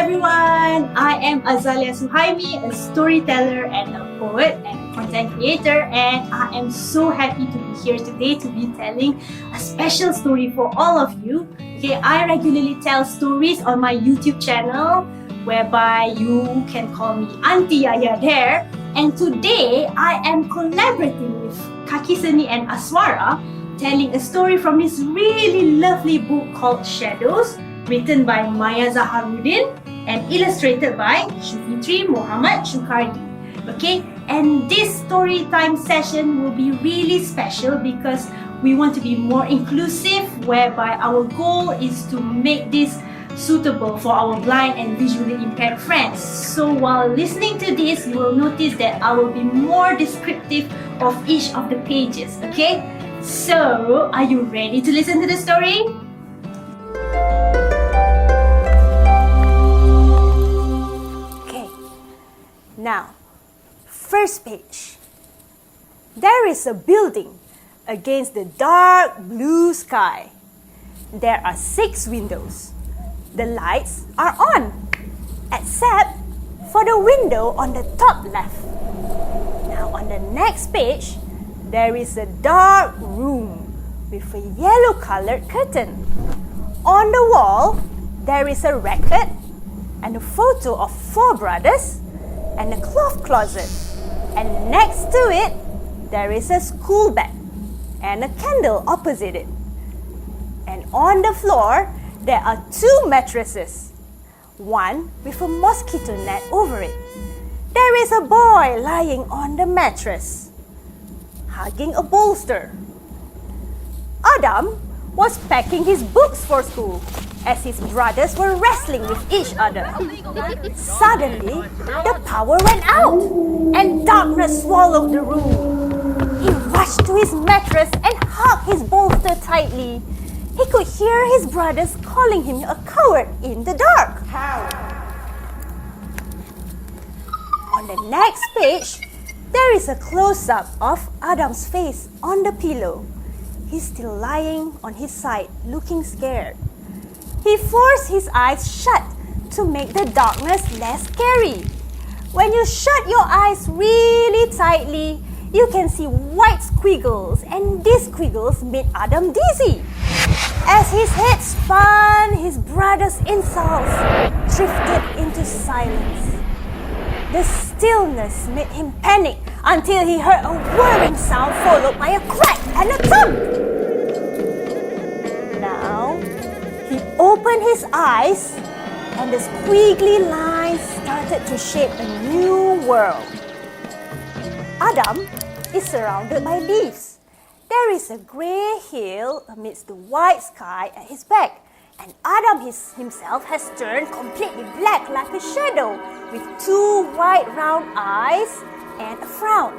everyone! I am Azalia Suhaimi, a storyteller and a poet and a content creator, and I am so happy to be here today to be telling a special story for all of you. Okay, I regularly tell stories on my YouTube channel, whereby you can call me Auntie Yaya there. And today I am collaborating with Kakiseni and ASWARA, telling a story from this really lovely book called Shadows, written by Maya Zaharudin and illustrated by Shufitri Mohd Shukardi. Okay, and this story time session will be really special because we want to be more inclusive, whereby our goal is to make this suitable for our blind and visually impaired friends. So while listening to this, you will notice that I will be more descriptive of each of the pages. Okay, so are you ready to listen to the story? Now, first page. There is a building against the dark blue sky. There are 6 windows. The lights are on, except for the window on the top left. Now, on the next page, there is a dark room with a yellow-colored curtain. On the wall, there is a record and a photo of 4 brothers and a cloth closet, and next to it there is a school bag and a candle opposite it. And on the floor there are 2 mattresses, one with a mosquito net over it. There is a boy lying on the mattress, hugging a bolster. Adam was packing his books for school as his brothers were wrestling with each other. Suddenly, the power went out and darkness swallowed the room. He rushed to his mattress and hugged his bolster tightly. He could hear his brothers calling him a coward in the dark. On the next page, there is a close-up of Adam's face on the pillow. He's still lying on his side, looking scared. He forced his eyes shut to make the darkness less scary. When you shut your eyes really tightly, you can see white squiggles, and these squiggles made Adam dizzy. As his head spun, his brother's insults drifted into silence. The stillness made him panic until he heard a whirring sound followed by a crack and a thump. Now, he opened his eyes and the squiggly lines started to shape a new world. Adam is surrounded by leaves. There is a grey hill amidst the white sky at his back, and Adam himself has turned completely black like a shadow with 2 white round eyes and a frown.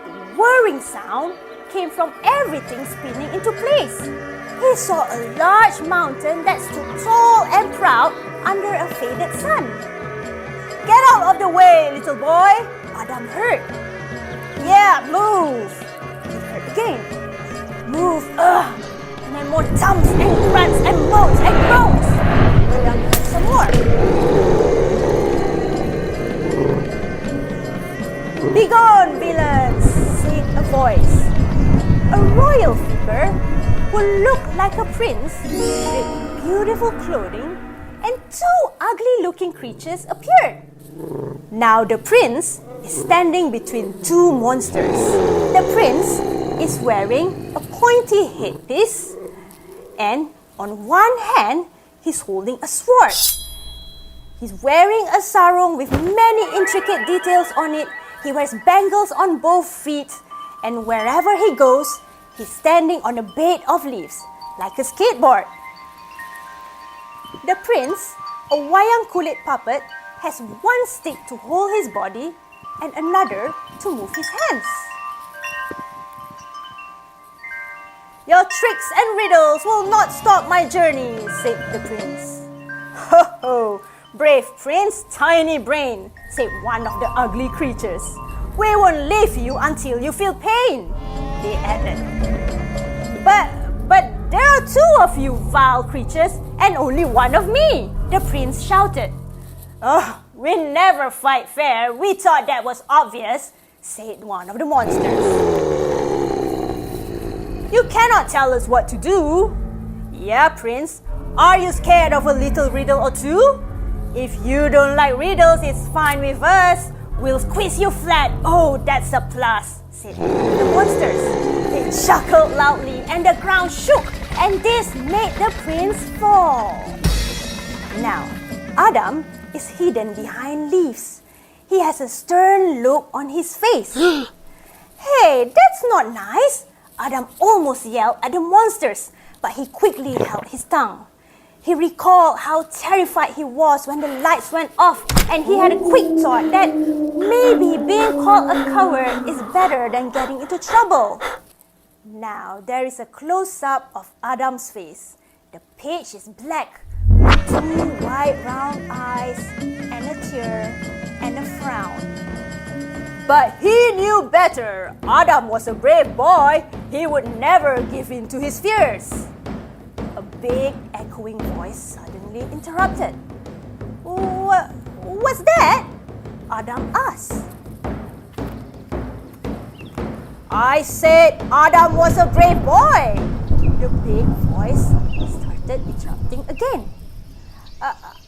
The whirring sound came from everything spinning into place. He saw a large mountain that stood tall and proud under a faded sun. "Get out of the way, little boy," Adam heard. "Yeah, move," he heard again. "Move, and then more thumps and grunts and moans and groans." Adam heard some more. "Begone, villains," said a voice. A royal figure who looked like a prince with beautiful clothing, and 2 ugly-looking creatures appeared. Now the prince is standing between 2 monsters. The prince is wearing a pointy headpiece, and on one hand he's holding a sword. He's wearing a sarong with many intricate details on it. He wears bangles on both feet, and wherever he goes, he's standing on a bed of leaves, like a skateboard. The prince, a Wayang Kulit puppet, has 1 stick to hold his body and another to move his hands. "Your tricks and riddles will not stop my journey," said the prince. "Ho ho, brave prince, tiny brain," said one of the ugly creatures. "We won't leave you until you feel pain," they added. But there are 2 of you vile creatures and only 1 of me," The prince shouted. "Oh, we never fight fair. We thought that was obvious," said one of the monsters. "You cannot tell us what to do." "Yeah, prince. Are you scared of a little riddle or two?" "If you don't like riddles, it's fine with us. We'll squeeze you flat." "Oh, that's a plus," said the monsters. They chuckled loudly and the ground shook, and this made the prince fall. Now, Adam is hidden behind leaves. He has a stern look on his face. "Hey, that's not nice!" Adam almost yelled at the monsters, but he quickly held his tongue. He recalled how terrified he was when the lights went off, and he had a quick thought that maybe being called a coward is better than getting into trouble. Now there is a close-up of Adam's face. The page is black, with 2 wide round eyes, and a tear, and a frown. But he knew better. Adam was a brave boy. He would never give in to his fears. A big echoing voice suddenly interrupted. What's that?" Adam asked. "I said Adam was a brave boy." The big voice started interrupting again.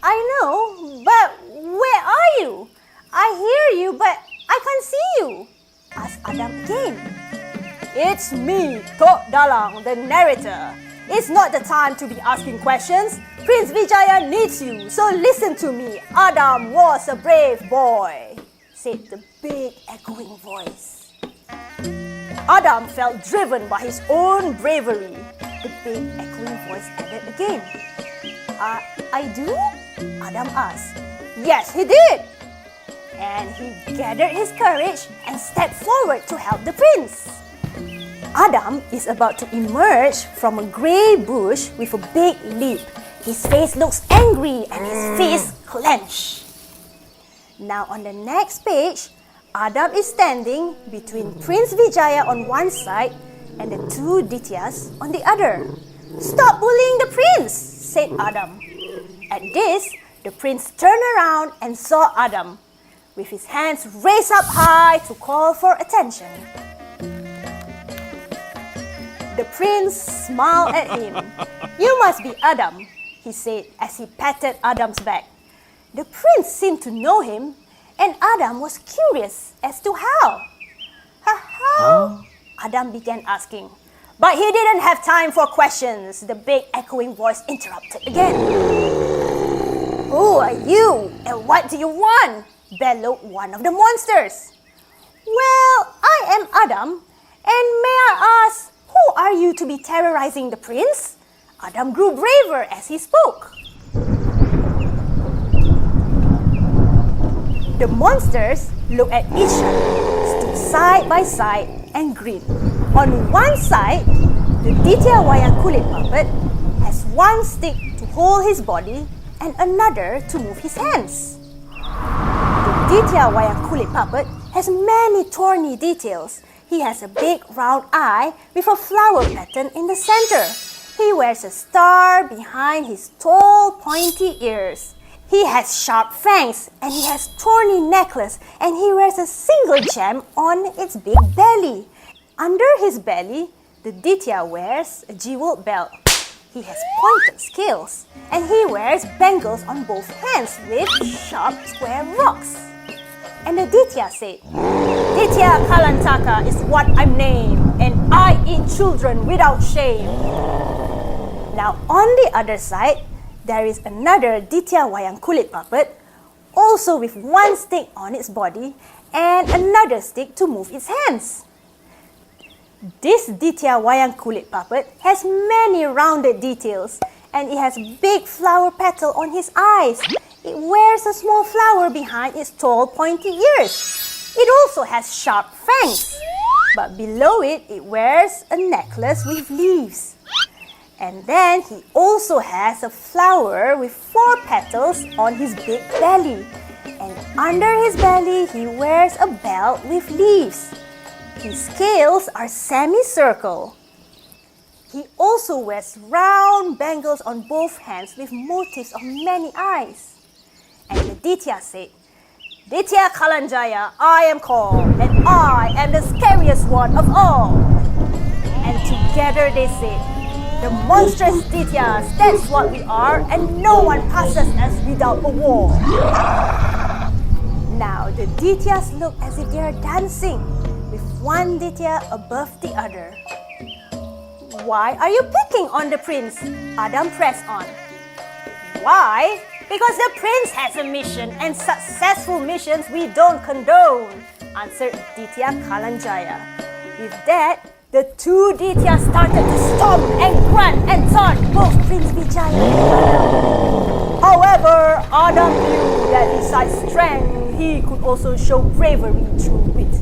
I know, but where are you? I hear you, but I can't see you," asked Adam again. "It's me, Tok Dalang, the narrator. It's not the time to be asking questions. Prince Vijaya needs you, so listen to me. Adam was a brave boy," said the big echoing voice. Adam felt driven by his own bravery. The big echoing voice added again. I do?" Adam asked. "Yes, he did." And he gathered his courage and stepped forward to help the prince. Adam is about to emerge from a grey bush with a big leap. His face looks angry and his fist clenched. Now on the next page, Adam is standing between Prince Vijaya on one side and the 2 Dityas on the other. "Stop bullying the prince," said Adam. At this, the prince turned around and saw Adam, with his hands raised up high to call for attention. The prince smiled at him. "You must be Adam," he said as he patted Adam's back. The prince seemed to know him, and Adam was curious as to how. How? Adam began asking. But he didn't have time for questions. The big echoing voice interrupted again. "Who are you and what do you want?" bellowed one of the monsters. "Well, I am Adam, and may I ask, who are you to be terrorizing the prince?" Adam grew braver as he spoke. The monsters looked at each other, stood side by side, and grinned. On one side, the Ditya Wayang Kulit puppet has one stick to hold his body and another to move his hands. The Ditya Wayang Kulit puppet has many thorny details. He has a big round eye with a flower pattern in the center. He wears a star behind his tall, pointy ears. He has sharp fangs and he has thorny necklace, and he wears a single gem on its big belly. Under his belly, the Ditya wears a jeweled belt. He has pointed scales and he wears bangles on both hands with sharp square rocks. And the Ditya said, "Ditya Kalantaka is what I'm named, and I eat children without shame." Now on the other side, there is another Ditya Wayang Kulit puppet, also with one stick on its body and another stick to move its hands. This Ditya Wayang Kulit puppet has many rounded details, and it has big flower petal on his eyes. It wears a small flower behind its tall pointy ears. It also has sharp fangs, but below it, it wears a necklace with leaves. And then he also has a flower with 4 petals on his big belly. And under his belly, he wears a belt with leaves. His scales are semicircle. He also wears round bangles on both hands with motifs of many eyes. And the Ditya said, Ditya Kalanjaya, I am called, and I am the scariest one of all. And together they said, the monstrous Dityas, that's what we are, and no one passes us without a war. Now the Dityas look as if they are dancing, with one Ditya above the other. Why are you picking on the prince? Adam pressed on. Why? Because the prince has a mission, and successful missions we don't condone, answered Ditya Kalanjaya. With that, the two Dityas started to stomp and grunt and taunt both Prince Vijaya and Adam. However, Adam knew that besides strength, he could also show bravery through wit.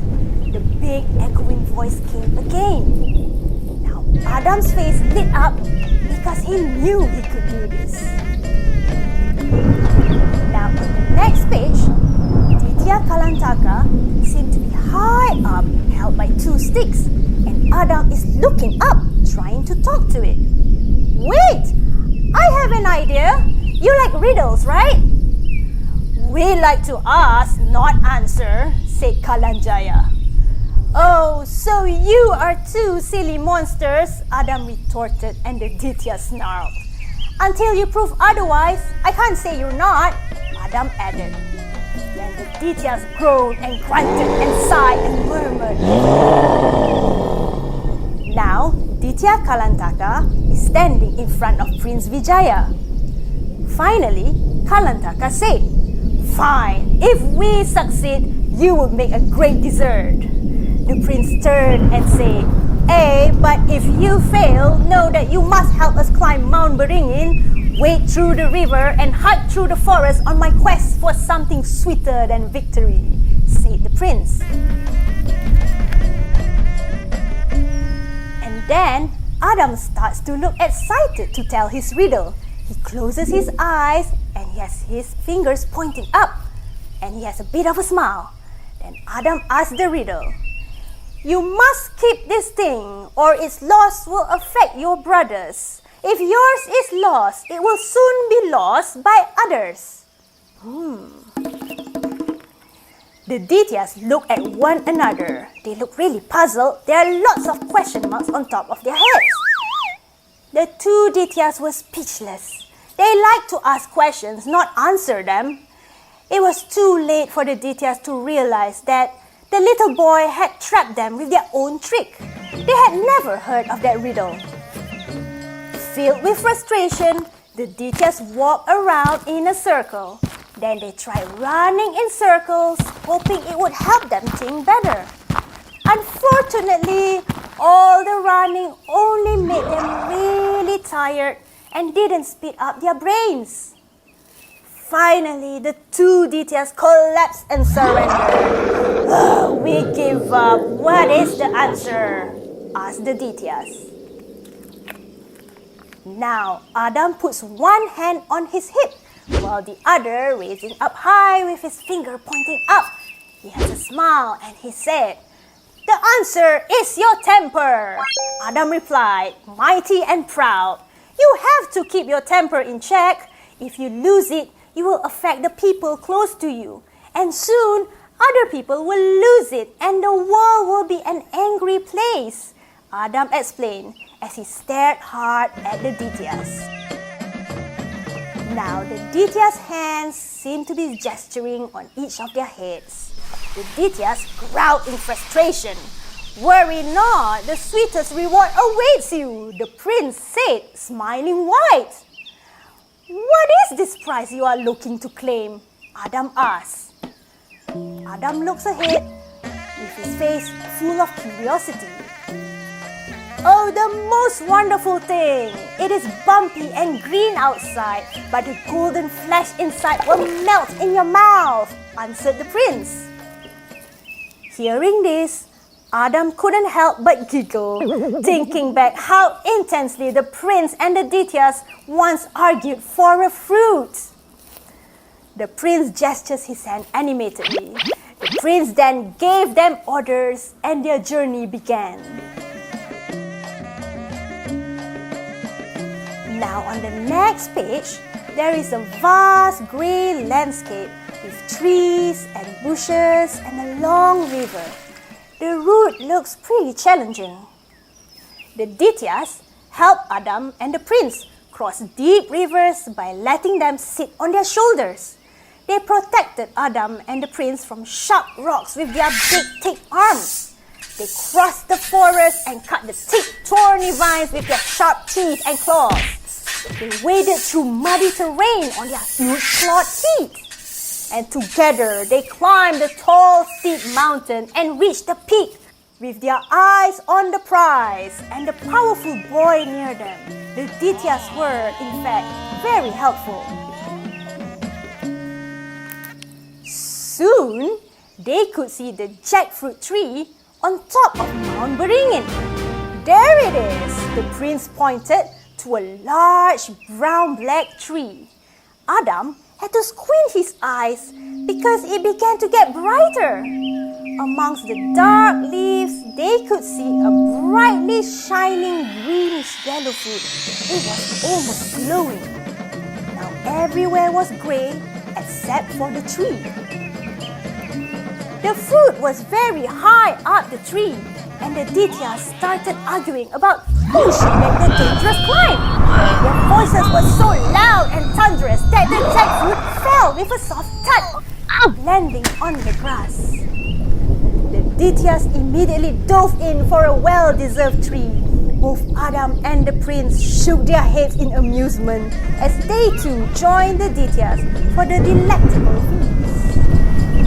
The big echoing voice came again. Now Adam's face lit up because he knew he could do this. Now on the next page, Ditya Kalantaka seemed to be high up, held by two sticks, and Adam is looking up, trying to talk to it. Wait! I have an idea! You like riddles, right? We like to ask, not answer, said Kalanjaya. Oh, so you are two silly monsters, Adam retorted, and the Ditya snarled. Until you prove otherwise, I can't say you're not, Adam added. Then the Dityas groaned and grunted and sighed and murmured. Now, Ditya Kalantaka is standing in front of Prince Vijaya. Finally, Kalantaka said, Fine, if we succeed, you will make a great dessert. The prince turned and said, but if you fail, know that you must help us climb Mount Beringin, wade through the river, and hike through the forest on my quest for something sweeter than victory, said the prince. And then Adam starts to look excited to tell his riddle. He closes his eyes and he has his fingers pointing up, and he has a bit of a smile. Then Adam asks the riddle. You must keep this thing, or its loss will affect your brothers. If yours is lost, it will soon be lost by others. The Dityas look at one another. They look really puzzled. There are lots of question marks on top of their heads. The two Dityas were speechless. They liked to ask questions, not answer them. It was too late for the Dityas to realize that the little boy had trapped them with their own trick. They had never heard of that riddle. Filled with frustration, the Dityas walked around in a circle. Then they tried running in circles, hoping it would help them think better. Unfortunately, all the running only made them really tired and didn't speed up their brains. Finally, the two Dityas collapsed and surrendered. We give up. What is the answer? Asked the Dityas. Now, Adam puts one hand on his hip, while the other raising up high with his finger pointing up. He has a smile and he said, The answer is your temper. Adam replied, mighty and proud. You have to keep your temper in check. If you lose it, you will affect the people close to you. And soon, other people will lose it and the world will be an angry place. Adam explained as he stared hard at the Dityas. Now, the Dityas' hands seem to be gesturing on each of their heads. The Dityas growled in frustration. Worry not, the sweetest reward awaits you, the prince said, smiling wide. What is this prize you are looking to claim? Adam asked. Adam looks ahead with his face full of curiosity. Oh, the most wonderful thing! It is bumpy and green outside, but the golden flesh inside will melt in your mouth, answered the prince. Hearing this, Adam couldn't help but giggle, thinking back how intensely the prince and the Dityas once argued for a fruit. The prince gestures his hand animatedly. The prince then gave them orders and their journey began. Now on the next page, there is a vast grey landscape with trees and bushes and a long river. The route looks pretty challenging. The Dityas help Adam and the prince cross deep rivers by letting them sit on their shoulders. They protected Adam and the prince from sharp rocks with their big, thick arms. They crossed the forest and cut the thick, thorny vines with their sharp teeth and claws. They waded through muddy terrain on their huge clawed feet. And together, they climbed the tall, steep mountain and reached the peak with their eyes on the prize and the powerful boy near them. The Dityas were, in fact, very helpful. Soon, they could see the jackfruit tree on top of Mount Beringin. There it is, the prince pointed to a large brown-black tree. Adam had to squint his eyes because it began to get brighter. Amongst the dark leaves, they could see a brightly shining greenish-yellow fruit. It was almost glowing. Now everywhere was grey except for the tree. The fruit was very high up the tree, and the Dityas started arguing about who should make the dangerous climb. Their voices were so loud and thunderous that the jackfruit fell with a soft thud, landing on the grass. The Dityas immediately dove in for a well-deserved treat. Both Adam and the prince shook their heads in amusement as they too joined the Dityas for the delectable feast.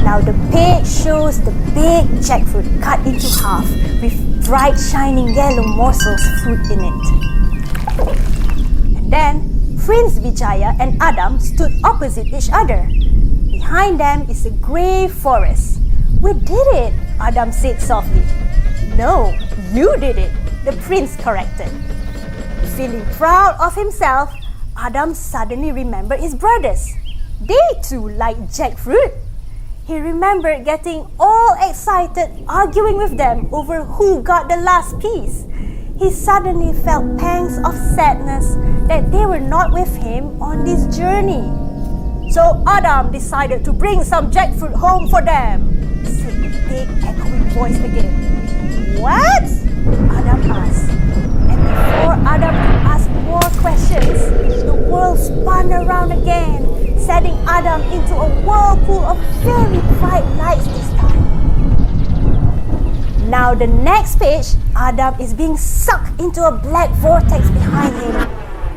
Now the page shows the big jackfruit cut into half with bright shining yellow morsels of fruit in it. And then Prince Vijaya and Adam stood opposite each other. Behind them is a grey forest. "We did it," Adam said softly. "No, you did it," the prince corrected. Feeling proud of himself, Adam suddenly remembered his brothers. They too liked jackfruit. He remembered getting all excited arguing with them over who got the last piece. He suddenly felt pangs of sadness that they were not with him on this journey. So Adam decided to bring some jackfruit home for them, said the big echoing voice again. "What?" Adam asked. And before Adam could ask more questions, the world spun around again, setting Adam into a whirlpool of very bright lights this time. Now the next page, Adam is being sucked into a black vortex behind him.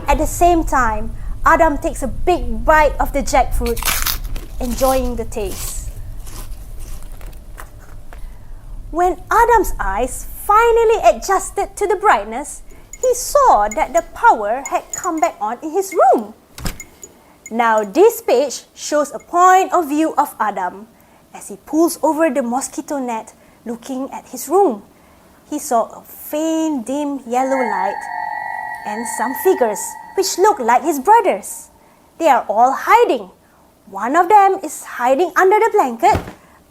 At the same time, Adam takes a big bite of the jackfruit, enjoying the taste. When Adam's eyes finally adjusted to the brightness, he saw that the power had come back on in his room. Now this page shows a point of view of Adam as he pulls over the mosquito net looking at his room. He saw a faint dim yellow light and some figures which look like his brothers. They are all hiding. One of them is hiding under the blanket,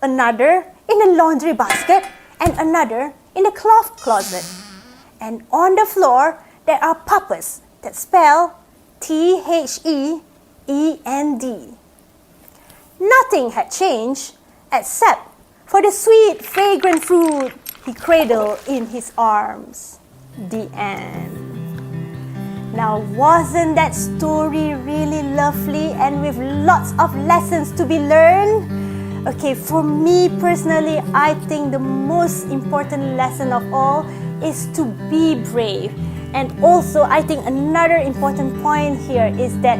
another in a laundry basket, and another in a cloth closet. And on the floor, there are puppets that spell THEEND. Nothing had changed except for the sweet, fragrant fruit he cradled in his arms. The end. Now, wasn't that story really lovely and with lots of lessons to be learned? Okay, for me personally, I think the most important lesson of all is to be brave. And also, I think another important point here is that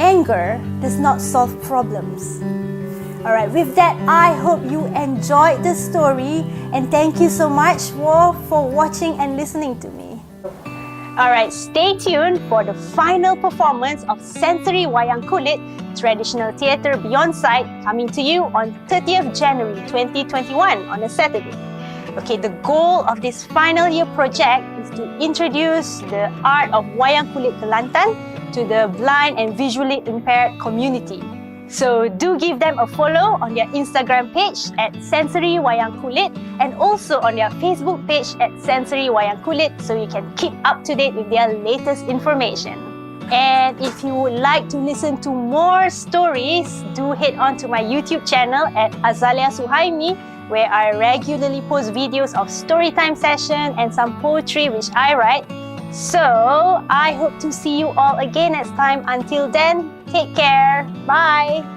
anger does not solve problems. Alright, with that, I hope you enjoyed the story and thank you so much for watching and listening to me. Alright, stay tuned for the final performance of Sensory Wayang Kulit, Traditional Theatre Beyond Sight, coming to you on 30th January 2021 on a Saturday. Okay, the goal of this final year project is to introduce the art of Wayang Kulit Kelantan to the blind and visually impaired community. So do give them a follow on their Instagram page at Sensory Wayang Kulit and also on their Facebook page at Sensory Wayang Kulit so you can keep up to date with their latest information. And if you would like to listen to more stories, do head on to my YouTube channel at Azalia Suhaimi, where I regularly post videos of storytime session and some poetry which I write. So, I hope to see you all again next time. Until then, take care. Bye.